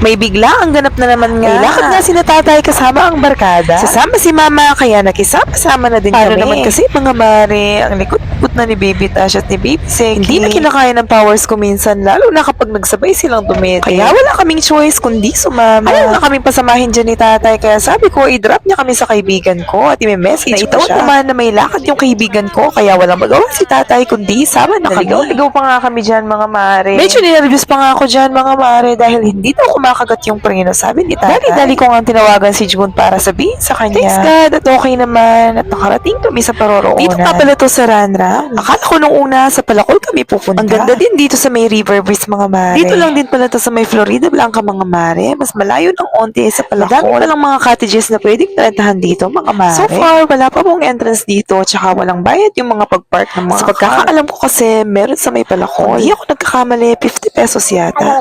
May bigla ang ganap na naman nga. May lakad nga sina tatay kasama ang barkada. Sasama si mama, kaya nakisama-sama na din kami. Para naman kasi mga mare, ang likot-likot na ni Baby Tash at ni Baby Seki. Hindi na kinakaya ng powers ko minsan, lalo na kapag nagsabay silang dumete. Kaya wala kaming choice kundi sumama. Ayaw na kaming pasamahin dyan ni tatay, kaya sabi ko, i-drop niya kami sa kaibigan ko at i-message ko siya. Naman na may lakad yung kaibigan ko, kaya walang magawa si tatay kundi sama na kami. Naligaw pa nga kami dyan mga mare. Medyo ninervous pa nga ako dyan mga mare dahil hindi daw kumakagat yung preno, sabi ni tatay. Dali ko nga tinawagan si June para sabihin sa kanya. Thanks God at okay naman at nakarating kami sa paroroonan. Dito nga pala to sa Ranra. Akala ko nung una sa Palakol kami pupunta. Ang ganda din dito sa may River Breeze mga mare. Dito lang din pala to sa may Florida Blanca mga mare. Mas malayo ng onti sa Palakol. Madami palang mga cottages na pwedeng rentahan dito mga mare. So far, wala pa pong entrance dito tsaka walang bayad yung mga pag-park ng mga Sa pagkakaalam ko kasi meron sa may Palakol. Hindi ako nagkakamali, 50 pesos yata.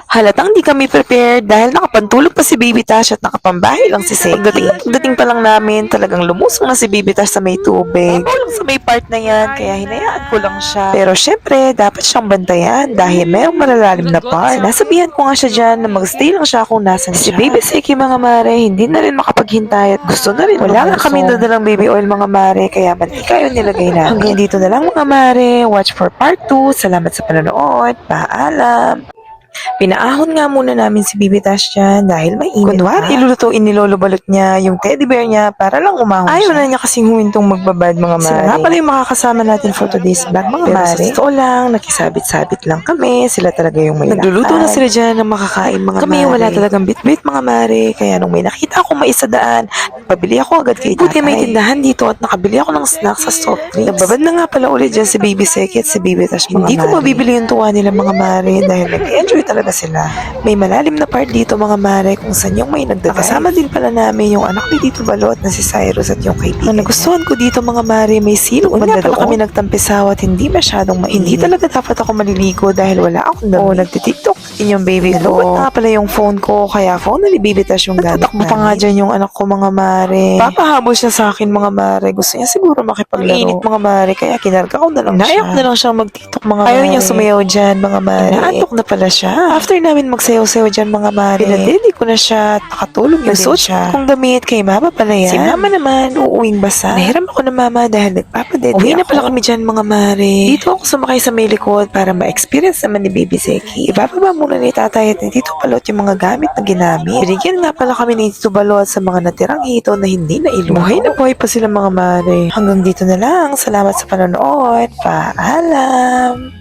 Halatang di kami prepared dahil nakapantulog pa si Baby Tash at nakapambahay lang si Seki. Pagdating pa lang namin, talagang lumusong na si Baby Tash sa may tubig. Lang sa may part na yan, kaya hinayaan ko lang siya. Pero syempre, dapat siyang bantayan dahil mayroong malalalim na part. Sinasabihan ko nga siya dyan na magstay lang siya kung nasan siya. Si Baby Seki mga mare, hindi na rin makapaghintay at gusto na rin. Wala nga kami nadalang baby oil mga mare, kaya mantika yung nilagay na. Hanggang dito na lang mga mare. Watch for part 2. Salamat sa panonood. Paalam. Pinaahon nga muna namin si Baby Tash dyan dahil may init. Kunwari, ilulutuin ni Lolo Balot niya yung teddy bear niya para lang umahon siya. Ayaw na niya kasing humintong magbabad mga mare. Sila nga pala yung makakasama natin for today's vlog mga mare. Pero sa totoo lang, nakisabit-sabit lang kami. Sila talaga yung may nagluluto na sila dyan ng makakain mga kami, mare. Kami wala talagang bit-bit mga mare. Kaya nung may nakita akong maisadaan, pabili ako agad kay tatay. Buti may tindahan dito at nakabili ako ng snacks sa soft drinks. Nagbabad na nga pala ulit dyan si Baby Seki at si Baby Tash mga Hindi ko mabibili yung tuwa nila mga mare dahil nag-enjoy talaga sila. May malalim na part dito mga mare kung saan yung may nagdadrive. Kasama din pala namin yung anak ni Tito Balot na si Cyrus at yung kaibigan. Ang nagustuhan ko dito mga mare, may silong banda doon. Kami nagtampisaw at hindi masyadong mainit. Hindi talaga dapat ako maliligo dahil wala akong damit. Oo, nagtitiktok din yung baby ko. Nalubat na pala yung phone ko, kaya phone na ni Baby Tash yung gamit namin. Pa nga dyan yung anak ko mga mare. Papahabol siya sa akin mga mare. Gusto niya siguro makipaglaro. Mainit mga mare, kaya kinarga ko na lang siya. Naayok na lang siyang magtiktok mga mare. Ayaw niya sumayaw dyan mga mare. Inaantok na pala siya. After namin magsayaw-sayaw dyan mga mare, pinadeli ko na siya at nakatulog na din siya. Kung damit kay mama pala yan. Si mama naman, uuwing basa. Nahiram ako na mama dahil nagpapadede ako. Uwi na pala kami dyan mga mare. Dito ako sumakay sa may likod para ma-experience naman ni Baby Seki. Ibababa muna ni tatay at ni Tito Balot yung mga gamit na ginamit. Binigyan nga pala kami ni Tito Balot sa mga natirang hito na hindi na iluto. Buhay na buhay pa sila mga mare. Hanggang dito na lang. Salamat sa panonood. Paalam!